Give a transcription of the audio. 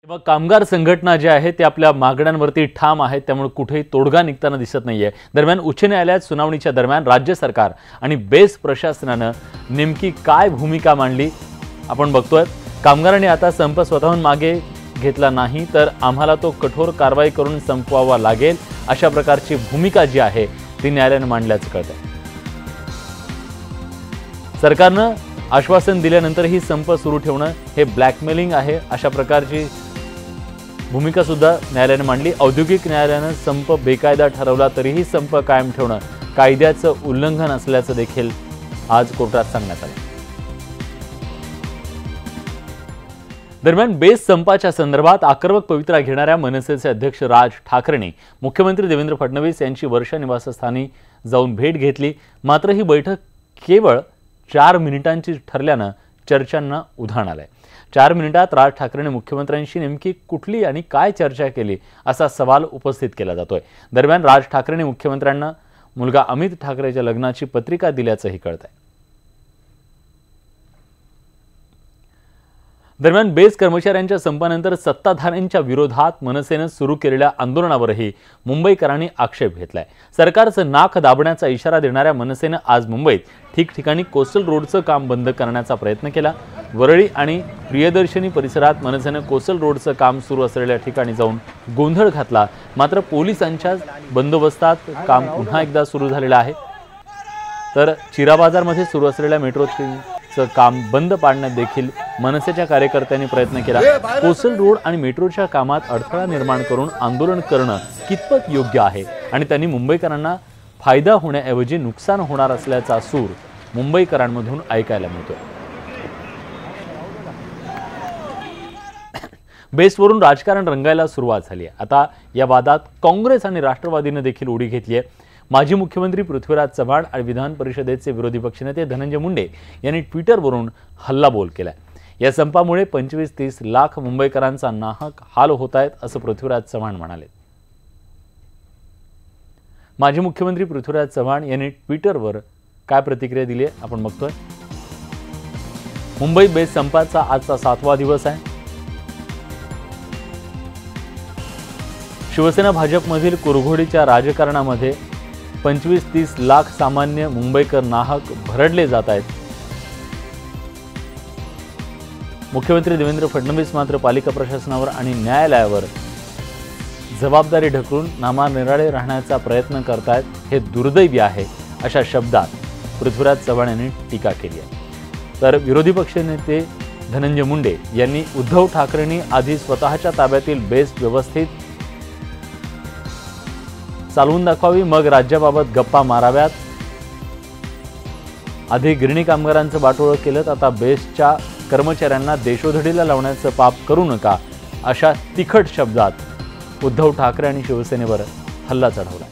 मग कामगार संघटना जे आहे ते आपल्या मागण्यांवरती ठाम आहेत, त्यामुळे कुठेही तोडगा निघताना दिसत नाहीये। दरम्यान उच्च न्यायालयात सुनावणीच्या दरम्यान राज्य सरकार आणि बेस्ट प्रशासनाने नेमकी काय भूमिका मांडली आपण बघतोय। कामगारांनी आता संप स्वतःहून मागे घेतला नाही तर आम्हाला तो कठोर कारवाई करून संपवावा लागेल अशा प्रकारची भूमिका जी आहे ती न्यायालयाने मांडल्याचं कळतंय। सरकारने आश्वासन दिल्यानंतर ही संप सुरू ठेवणं हे ब्लॅकमेलिंग आहे अशा प्रकारची भूमिका सुद्धा न्यायालयाने मांडली। औद्योगिक न्यायालयाने संप बेकायदा ठरवला तरीही संप कायम ठेवणं कायद्याचं उल्लंघन असल्याचं देखील आज कोर्टात सांगण्यात आलं। दरम्यान बेस्ट संपाच्या संदर्भात आक्रमक पवित्रा घेणाऱ्या मनसेचे अध्यक्ष राज ठाकरेंनी मुख्यमंत्री देवेंद्र फडणवीस यांची वर्षा निवासस्थानी जाऊन भेट घेतली। मात्र ही बैठक केवळ 4 मिनिटांची ठरल्यानं चर्चांना उधाण आलंय। 4 मिनिटात राज ठाकरेंनी मुख्यमंत्र्यांशी नेमकी कुठली आणि काय चर्चा केली असा सवाल उपस्थित केला जातोय। दरम्यान राज ठाकरेंनी मुख्यमंत्र्यांना मुलगा अमित ठाकरेच्या लग्नाची पत्रिका दिल्याचंही कळतंय। दरम्यान बेस्ट कर्मचाऱ्यांच्या संपानंतर सत्ताधाऱ्यांच्या विरोधात मनसेने सुरू केलेल्या आंदोलनावरही मुंबईकरांनी आक्षेप घेतलाय। सरकारचं नाक दाबण्याचा इशारा देणाऱ्या मनसेने आज मुंबईत ठिकठिकाणी कोस्टल रोडचं काम बंद करण्याचा प्रयत्न केला। वरळी आणि प्रियदर्शनी परिसरात मनसेने कोस्टल रोडचं काम सुरू असलेल्या ठिकाणी जाऊन गोंधळ घातला। मात्र पोलिसांच्या बंदोबस्तात काम पुन्हा एकदा सुरू झालेलं आहे। तर चिरा बाजारमध्ये सुरू असलेल्या मेट्रो काम बंद पाडण्यात देखील मनसेच्या कार्यकर्त्यांनी प्रयत्न केला। कोस्टल रोड आणि मेट्रोच्या कामात अडथळा निर्माण करून आंदोलन करणं कितपत योग्य आहे आणि त्यांनी मुंबईकरांना फायदा होण्याऐवजी नुकसान होणार असल्याचा सूर मुंबईकरांमधून ऐकायला मिळतोय। बेस्टवरून राजकारण रंगायला सुरुवात झाली आहे। आता या वादात काँग्रेस आणि राष्ट्रवादीने देखील उडी घेतली आहे। माजी मुख्यमंत्री पृथ्वीराज चव्हाण आणि विधान परिषदेचे विरोधी पक्षनेते धनंजय मुंडे यांनी ट्विटरवरून हल्लाबोल केलाय। या संपामुळे 25-30 लाख मुंबईकरांचा नाहक हाल होत आहेत असं पृथ्वीराज चव्हाण म्हणाले। माजी मुख्यमंत्री पृथ्वीराज चव्हाण यांनी ट्विटरवर काय प्रतिक्रिया दिली आहे आपण बघतोय। मुंबईत बेस्ट संपाचा आजचा 7वा दिवस आहे। शिवसेना भाजपमधील कुरघोडीच्या राजकारणामध्ये 25-30 लाख सामान्य मुंबईकर नाहक भरडले जात आहेत। मुख्यमंत्री देवेंद्र फडणवीस मात्र पालिका प्रशासनावर आणि न्यायालयावर जबाबदारी ढकलून नामानिराळे राहण्याचा प्रयत्न करतायत, हे दुर्दैवी आहे अशा शब्दात पृथ्वीराज चव्हाण यांनी टीका केली आहे। तर विरोधी पक्षनेते धनंजय मुंडे यांनी उद्धव ठाकरेंनी आधी स्वतःच्या ताब्यातील बेस्ट व्यवस्थित चालवून दाखवावी, मग राज्याबाबत गप्पा माराव्यात। आधी गिरणी कामगारांचं वाटोळं केलं, आता बेस्टच्या कर्मचाऱ्यांना देशोधडीला लावण्याचं पाप करू नका अशा तिखट शब्दात उद्धव ठाकरे आणि शिवसेनेवर हल्ला चढवला।